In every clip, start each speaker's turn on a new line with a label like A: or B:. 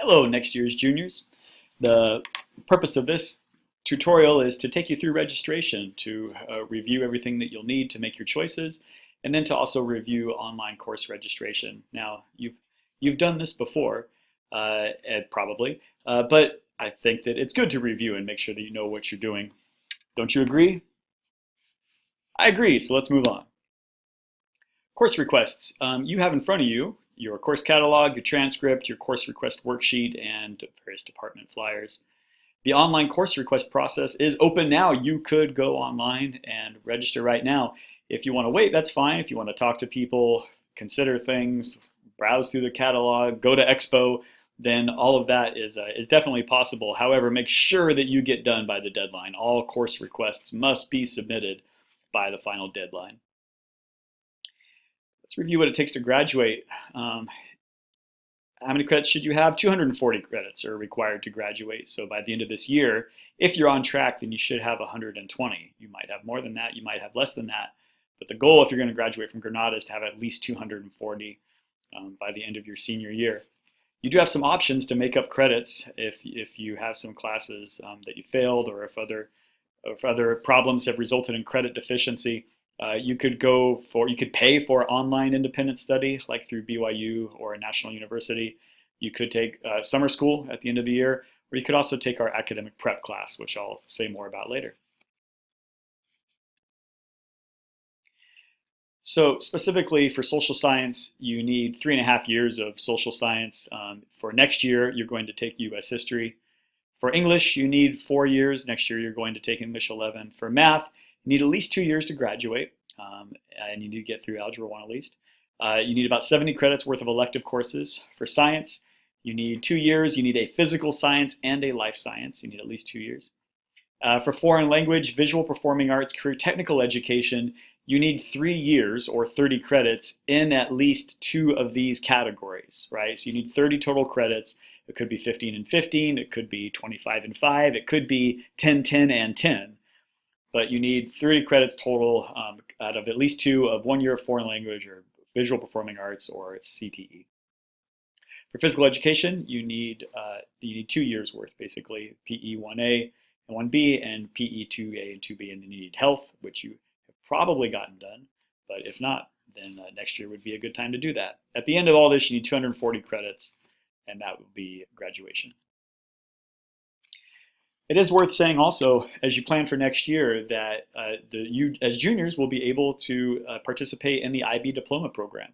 A: Hello, next year's juniors. The purpose of this tutorial is to take you through registration, to review everything that you'll need to make your choices, and then to also review online course registration. Now, you've done this before, probably, but I think that it's good to review and make sure that you know what you're doing. Don't you agree? I agree, so let's move on. Course requests. You have in front of you your course catalog, your transcript, your course request worksheet, and various department flyers. The online course request process is open now. You could go online and register right now. If you want to wait, that's fine. If you want to talk to people, consider things, browse through the catalog, go to Expo, then all of that is definitely possible. However, make sure that you get done by the deadline. All course requests must be submitted by the final deadline. Let's review what it takes to graduate. How many credits should you have? 240 credits are required to graduate. So by the end of this year, if you're on track, then you should have 120. You might have more than that, you might have less than that. But the goal, if you're going to graduate from Granada, is to have at least 240 by the end of your senior year. You do have some options to make up credits if you have some classes that you failed, or if other problems have resulted in credit deficiency. You could pay for online independent study, like through BYU or a national university. You could take summer school at the end of the year, or you could also take our academic prep class, which I'll say more about later. So specifically for social science, you need 3.5 years of social science. For next year, you're going to take US history. For English, you need 4 years. Next year, you're going to take English 11. For math, you need at least 2 years to graduate, and you need to get through Algebra 1 at least. You need about 70 credits worth of elective courses. For science, you need 2 years. You need a physical science and a life science. You need at least 2 years. For foreign language, visual performing arts, career technical education, you need 3 years or 30 credits in at least 2 of these categories, right? So you need 30 total credits. It could be 15 and 15. It could be 25 and 5. It could be 10, 10, and 10. But you need 30 credits total out of at least 2 of 1 year of foreign language or visual performing arts or CTE. For physical education, you need 2 years worth, basically, PE 1A and 1B, and PE 2A and 2B, and then you need health, which you have probably gotten done, but if not, then next year would be a good time to do that. At the end of all this, you need 240 credits, and that would be graduation. It is worth saying also, as you plan for next year, that you as juniors will be able to participate in the IB diploma program.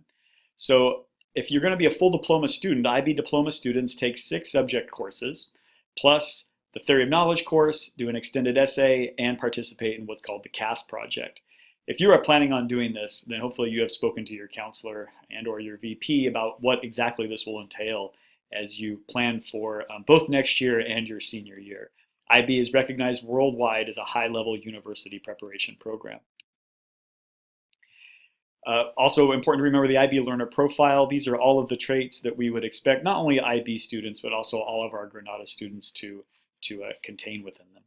A: So if you're going to be a full diploma student, IB diploma students take 6 subject courses, plus the Theory of Knowledge course, do an extended essay, and participate in what's called the CAS project. If you are planning on doing this, then hopefully you have spoken to your counselor and or your VP about what exactly this will entail as you plan for both next year and your senior year. IB is recognized worldwide as a high-level university preparation program. Also important to remember the IB learner profile. These are all of the traits that we would expect not only IB students, but also all of our Granada students to contain within them.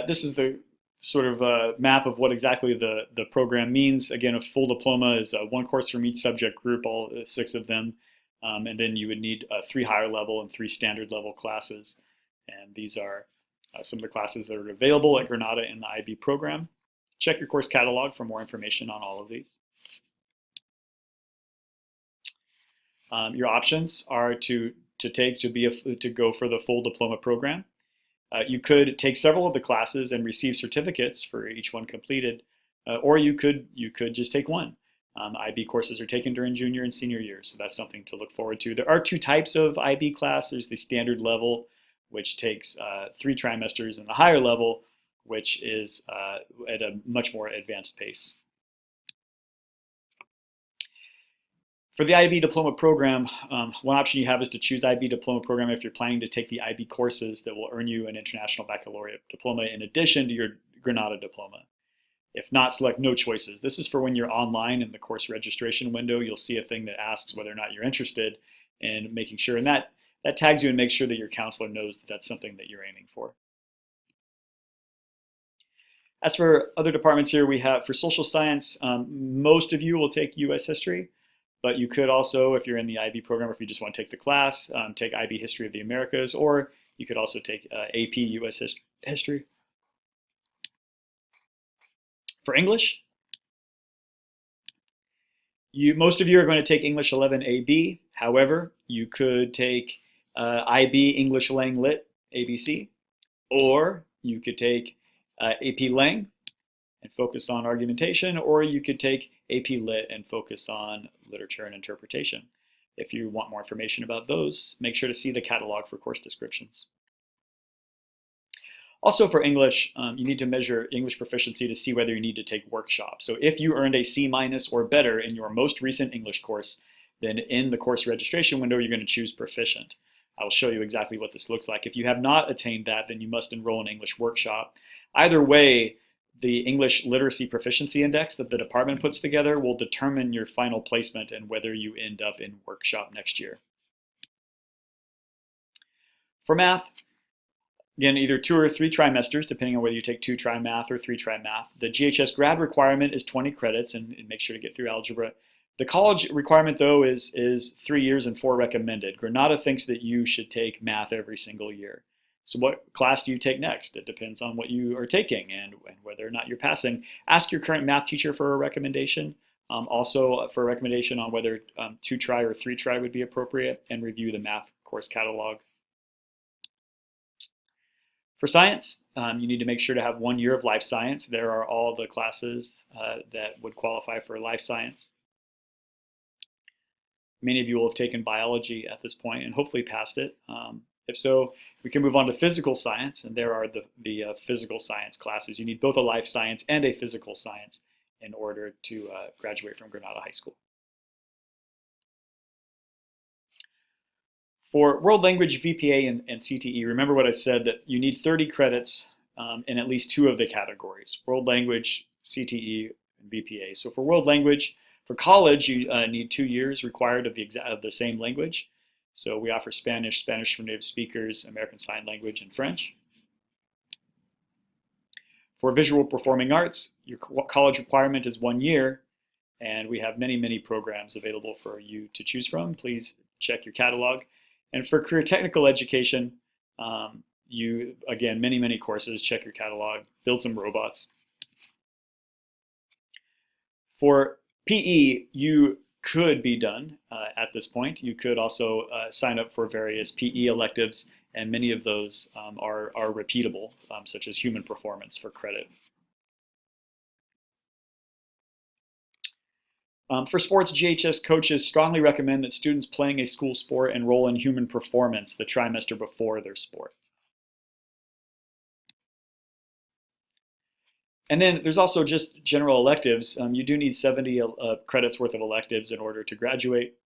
A: This is the sort of map of what exactly the program means. Again, a full diploma is 1 course from each subject group, all 6 of them. And then you would need 3 higher level and 3 standard level classes. And these are some of the classes that are available at Granada in the IB program. Check your course catalog for more information on all of these. Your options are to go for the full diploma program. You could take several of the classes and receive certificates for each one completed, or you could just take one. IB courses are taken during junior and senior years, so that's something to look forward to. There are 2 types of IB class. There's the standard level, which takes 3 trimesters, and the higher level, which is at a much more advanced pace. For the IB diploma program, one option you have is to choose IB diploma program if you're planning to take the IB courses that will earn you an international baccalaureate diploma in addition to your Granada diploma. If not, select no choices. This is for when you're online in the course registration window. You'll see a thing that asks whether or not you're interested in making sure, and that tags you and makes sure that your counselor knows that that's something that you're aiming for. As for other departments here, we have for social science, most of you will take US history. But you could also, if you're in the IB program, or if you just want to take the class, take IB History of the Americas, or you could also take AP US History. For English, most of you are going to take English 11 AB. However, you could take IB English Lang Lit ABC, or you could take AP Lang and focus on argumentation, or you could take AP Lit and focus on literature and interpretation. If you want more information about those, make sure to see the catalog for course descriptions. Also for English, you need to measure English proficiency to see whether you need to take workshops. So if you earned a C- or better in your most recent English course, then in the course registration window, you're going to choose proficient. I will show you exactly what this looks like. If you have not attained that, then you must enroll in English workshop. Either way, the English Literacy Proficiency Index that the department puts together will determine your final placement and whether you end up in workshop next year. For math, again, either 2 or 3 trimesters, depending on whether you take 2 try math or 3 try math. The GHS grad requirement is 20 credits, and make sure to get through algebra. The college requirement, though, is 3 years and 4 recommended. Granada thinks that you should take math every single year. So what class do you take next? It depends on what you are taking and whether or not you're passing. Ask your current math teacher for a recommendation. Also for a recommendation on whether 2 try or 3 try would be appropriate, and review the math course catalog. For science, you need to make sure to have 1 year of life science. There are all the classes that would qualify for life science. Many of you will have taken biology at this point and hopefully passed it. If so, we can move on to physical science, and there are the physical science classes. You need both a life science and a physical science in order to graduate from Granada High School. For world language, VPA, and CTE, remember what I said, that you need 30 credits in at least 2 of the categories, world language, CTE, and VPA. So for world language, for college, you need 2 years required of the same language. So we offer Spanish, Spanish for native speakers, American Sign Language, and French. For visual performing arts, your college requirement is 1 year, and we have many, many programs available for you to choose from. Please check your catalog. And for career technical education, again, many, many courses. Check your catalog. Build some robots. For PE, you could be done at this point. You could also sign up for various PE electives, and many of those are repeatable, such as human performance for credit. For sports, GHS coaches strongly recommend that students playing a school sport enroll in human performance the trimester before their sport. And then there's also just general electives. You do need 70 credits worth of electives in order to graduate.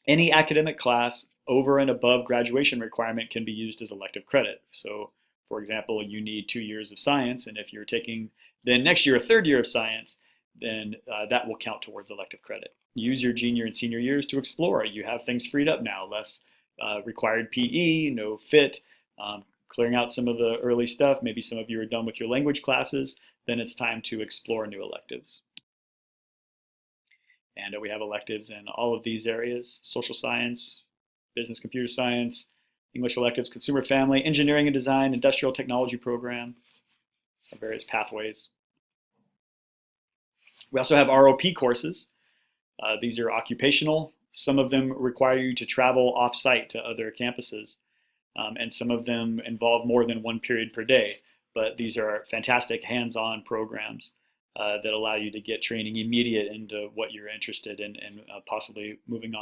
A: Any academic class over and above graduation requirement can be used as elective credit. So, for example, you need 2 years of science, and if you're taking then next year a 3rd year of science, then that will count towards elective credit. Use your junior and senior years to explore. You have things freed up now, less required PE, no fit, clearing out some of the early stuff. Maybe some of you are done with your language classes. Then it's time to explore new electives. And we have electives in all of these areas: social science, business computer science, English electives, consumer family, engineering and design, industrial technology program, various pathways. We also have ROP courses. These are occupational. Some of them require you to travel off-site to other campuses, and some of them involve more than 1 period per day. But these are fantastic hands-on programs that allow you to get training immediate into what you're interested in and possibly moving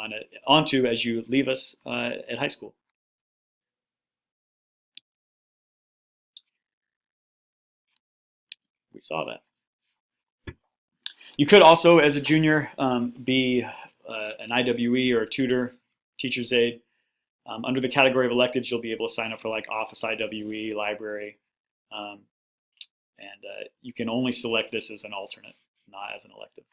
A: onto as you leave us at high school. We saw that. You could also, as a junior, be an IWE or a tutor, teacher's aide. Under the category of electives, you'll be able to sign up for like Office IWE, library, and you can only select this as an alternate, not as an elective.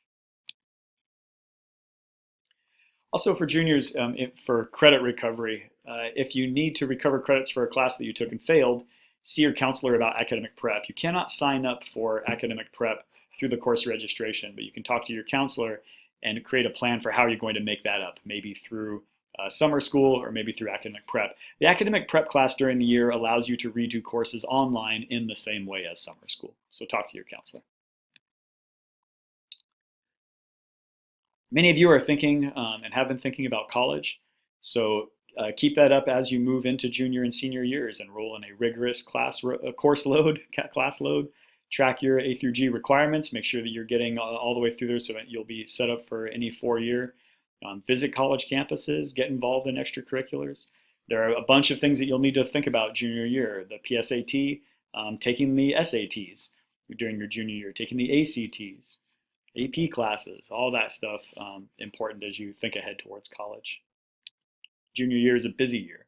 A: Also for juniors, for credit recovery, if you need to recover credits for a class that you took and failed, see your counselor about academic prep. You cannot sign up for academic prep through the course registration, but you can talk to your counselor and create a plan for how you're going to make that up, maybe through summer school or maybe through academic prep. The academic prep class during the year allows you to redo courses online in the same way as summer school. So talk to your counselor. Many of you are thinking and have been thinking about college. So keep that up as you move into junior and senior years. Enroll in a rigorous class load. Track your A through G requirements. Make sure that you're getting all the way through there so that you'll be set up for any 4-year. Visit college campuses. Get involved in extracurriculars. There are a bunch of things that you'll need to think about junior year. The PSAT, taking the SATs during your junior year, taking the ACTs, AP classes, all that stuff important as you think ahead towards college. Junior year is a busy year.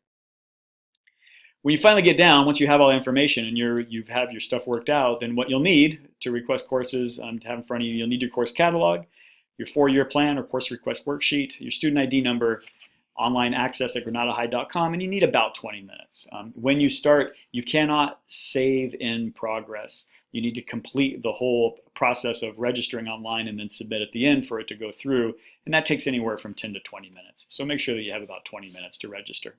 A: When you finally get down, once you have all the information and you have your stuff worked out, then what you'll need to request courses to have in front of you, you'll need your course catalog, your 4-year plan or course request worksheet, your student ID number, online access at granadahigh.com, and you need about 20 minutes. When you start, you cannot save in progress. You need to complete the whole process of registering online and then submit at the end for it to go through, and that takes anywhere from 10 to 20 minutes. So make sure that you have about 20 minutes to register.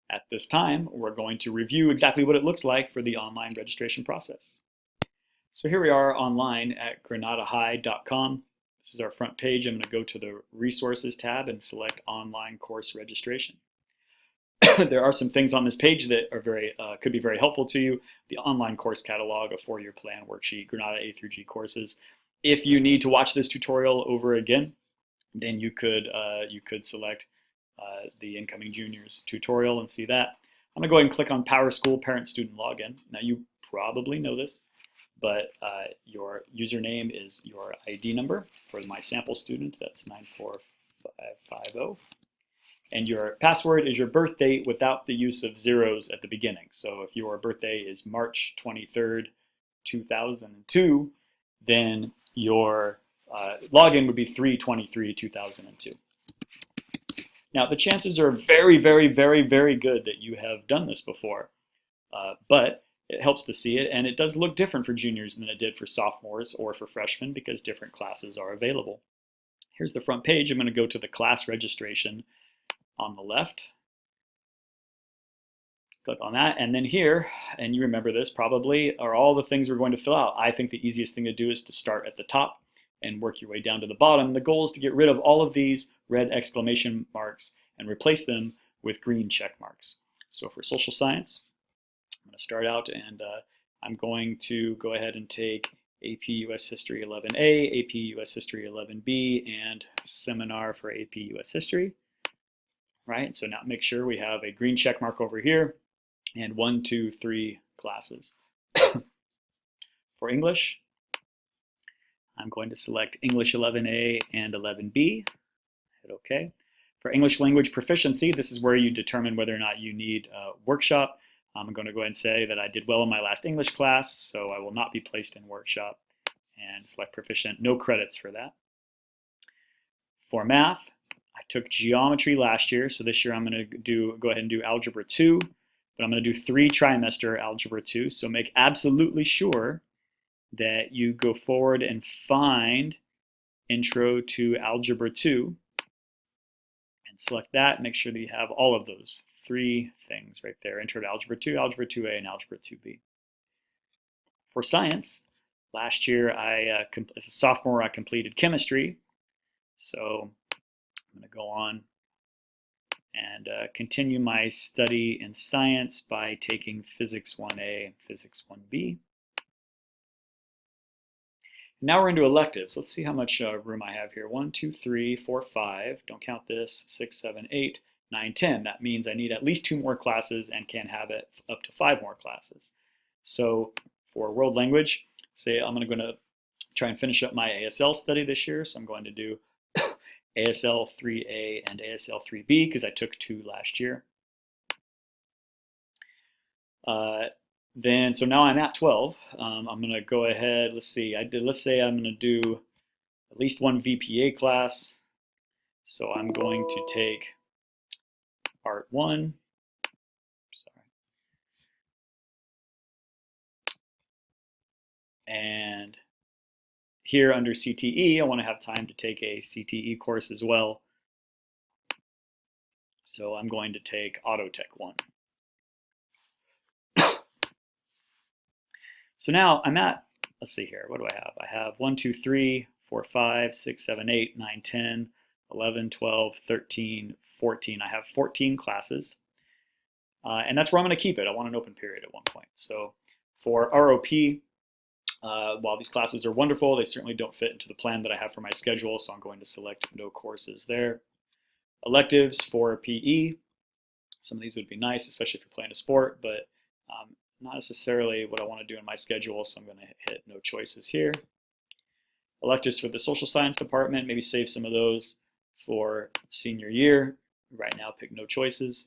A: At this time, we're going to review exactly what it looks like for the online registration process. So here we are online at granadahigh.com. This is our front page. I'm going to go to the Resources tab and select Online Course Registration. There are some things on this page that are could be very helpful to you. The online course catalog, a 4-year plan worksheet, Granada A through G courses. If you need to watch this tutorial over again, then you could select the Incoming Juniors tutorial and see that. I'm going to go ahead and click on PowerSchool Parent Student Login. Now you probably know this, but your username is your ID number. For my sample student, that's 94550. And your password is your birth date without the use of zeros at the beginning. So if your birthday is March 23rd, 2002, then your login would be 3/23/2002. Now the chances are very, very, very, very good that you have done this before, but it helps to see it, and it does look different for juniors than it did for sophomores or for freshmen because different classes are available. Here's the front page. I'm going to go to the class registration on the left. Click on that, and then here, and you remember this probably, are all the things we're going to fill out. I think the easiest thing to do is to start at the top and work your way down to the bottom. The goal is to get rid of all of these red exclamation marks and replace them with green check marks. So for social science, I'm going to start out and I'm going to go ahead and take AP US History 11A, AP US History 11B, and seminar for AP US History. Right, so now make sure we have a green check mark over here and 1, 2, 3 classes. For English, I'm going to select English 11A and 11B. Hit OK. For English language proficiency, this is where you determine whether or not you need a workshop. I'm going to go ahead and say that I did well in my last English class, so I will not be placed in workshop, and select proficient, no credits for that. For math, I took geometry last year, so this year I'm going to go ahead and do Algebra 2, but I'm going to do 3 trimester Algebra 2, so make absolutely sure that you go forward and find Intro to Algebra 2 and select that. Make sure that you have all of those 3 things right there, Intro to Algebra 2, Algebra 2A, and Algebra 2B. For science, last year, as a sophomore, I completed chemistry, so I'm going to go on and continue my study in science by taking Physics 1A and Physics 1B. Now we're into electives. Let's see how much room I have here. 1, 2, 3, 4, 5. Don't count this. 6, 7, 8, 9, 10. That means I need at least 2 more classes and can have it up to 5 more classes. So for world language, say I'm going to try and finish up my ASL study this year. So I'm going to do ASL 3A and ASL 3B because I took 2 last year. So now I'm at 12. I'm going to go ahead. Let's see. Let's say I'm going to do at least 1 VPA class. So I'm going to take Part 1. Sorry. And here under CTE, I want to have time to take a CTE course as well. So I'm going to take Auto Tech 1. So now I'm at, let's see here, what do I have? I have 1, 2, 3, 4, 5, 6, 7, 8, 9, 10, 11, 12, 13, 14. I have 14 classes. And that's where I'm going to keep it. I want an open period at one point. So for ROP, while these classes are wonderful, they certainly don't fit into the plan that I have for my schedule, so I'm going to select no courses there. Electives for PE, some of these would be nice, especially if you're playing a sport, but not necessarily what I want to do in my schedule, so I'm going to hit no choices here. Electives for the social science department, maybe save some of those for senior year. Right now, pick no choices.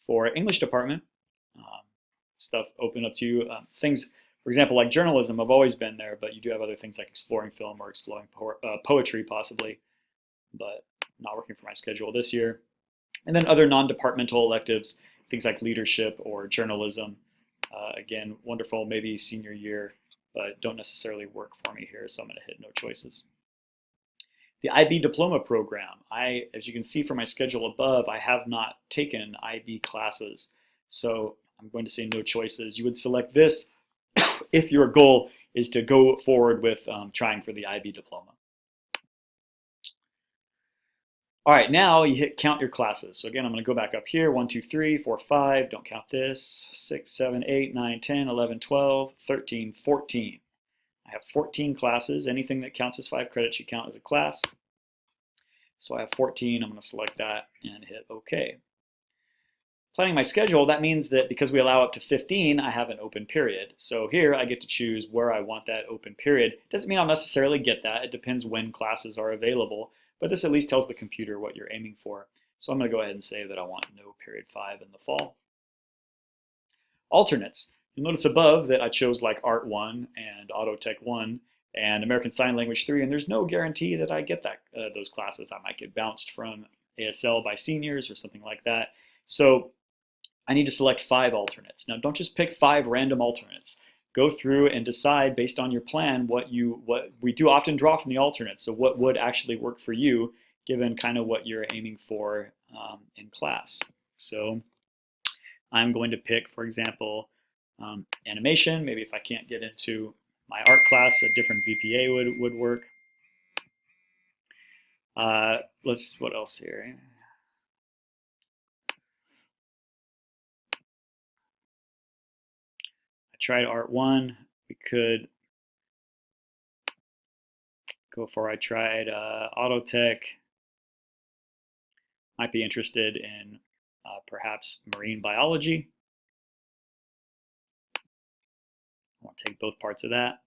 A: For English department, stuff open up to you. Things, for example, like journalism, have always been there, but you do have other things like exploring film or exploring poetry possibly, but not working for my schedule this year. And then other non-departmental electives, things like leadership or journalism. Again, wonderful, maybe senior year, but don't necessarily work for me here, so I'm going to hit no choices. The IB diploma program, as you can see from my schedule above, I have not taken IB classes, so I'm going to say no choices. You would select this if your goal is to go forward with trying for the IB diploma. All right, now you hit count your classes. So again, I'm going to go back up here, 1, 2, 3, 4, 5, don't count this, 6, 7, 8, 9, 10, 11, 12, 13, 14. I have 14 classes. Anything that counts as 5 credits should count as a class. So I have 14. I'm going to select that and hit OK. Planning my schedule, that means that because we allow up to 15, I have an open period. So here I get to choose where I want that open period. Doesn't mean I'll necessarily get that. It depends when classes are available. But this at least tells the computer what you're aiming for. So I'm going to go ahead and say that I want no period 5 in the fall. Alternates. You'll notice above that I chose like Art 1 and Auto Tech 1 and American Sign Language 3, and there's no guarantee that I get those classes. I might get bounced from ASL by seniors or something like that. So I need to select 5 alternates. Now don't just pick 5 random alternates. Go through and decide based on your plan what we do often draw from the alternates. So what would actually work for you given kind of what you're aiming for in class. So I'm going to pick, for example, animation. Maybe if I can't get into my art class, a different VPA would work. What else here? I tried Art 1. We could go for, I tried Auto Tech. Might be interested in perhaps marine biology. I want to take both parts of that.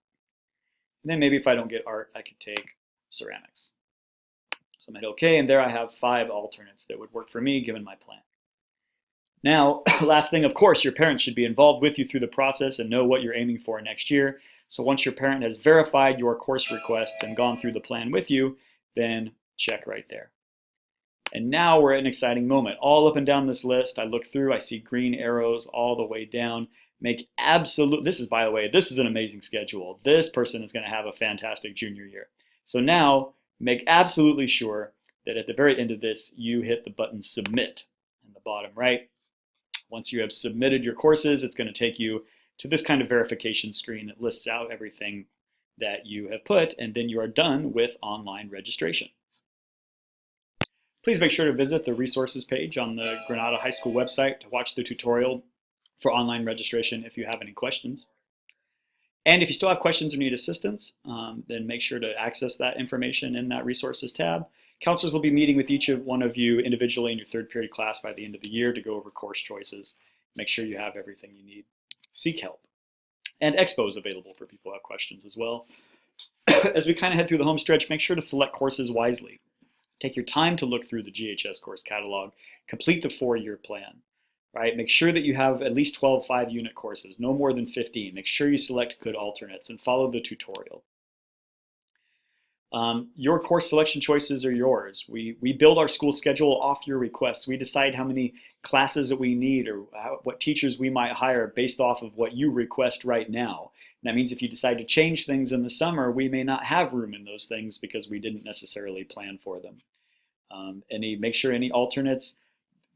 A: And then maybe if I don't get art, I could take ceramics. So I'm at OK, and there I have 5 alternates that would work for me given my plan. Now, last thing, of course, your parents should be involved with you through the process and know what you're aiming for next year. So once your parent has verified your course requests and gone through the plan with you, then check right there. And now we're at an exciting moment. All up and down this list, I look through, I see green arrows all the way down. Make absolute, this is, by the way, this is an amazing schedule. This person is going to have a fantastic junior year. So now, make absolutely sure that at the very end of this, you hit the button Submit in the bottom right. Once you have submitted your courses, it's going to take you to this kind of verification screen that lists out everything that you have put, and then you are done with online registration. Please make sure to visit the resources page on the Granada High School website to watch the tutorial for online registration if you have any questions. And if you still have questions or need assistance, then make sure to access that information in that resources tab. Counselors will be meeting with each one of you individually in your 3rd period class by the end of the year to go over course choices. Make sure you have everything you need. Seek help. And Expo is available for people who have questions as well. As we kind of head through the home stretch, make sure to select courses wisely. Take your time to look through the GHS course catalog. Complete the 4-year plan. Right? Make sure that you have at least 12 5-unit courses, no more than 15. Make sure you select good alternates and follow the tutorial. Your course selection choices are yours. We build our school schedule off your requests. We decide how many classes that we need or what teachers we might hire based off of what you request right now. That means if you decide to change things in the summer, we may not have room in those things because we didn't necessarily plan for them. Make sure any alternates,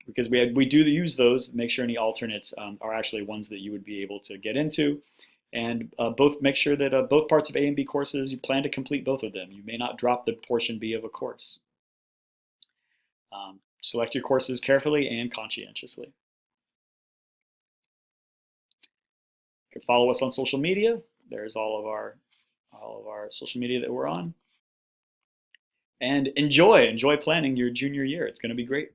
A: because we do use those, make sure any alternates are actually ones that you would be able to get into. And make sure that both parts of A and B courses, you plan to complete both of them. You may not drop the portion B of a course. Select your courses carefully and conscientiously. You can follow us on social media. There's all of our social media that we're on. And enjoy planning your junior year. It's going to be great.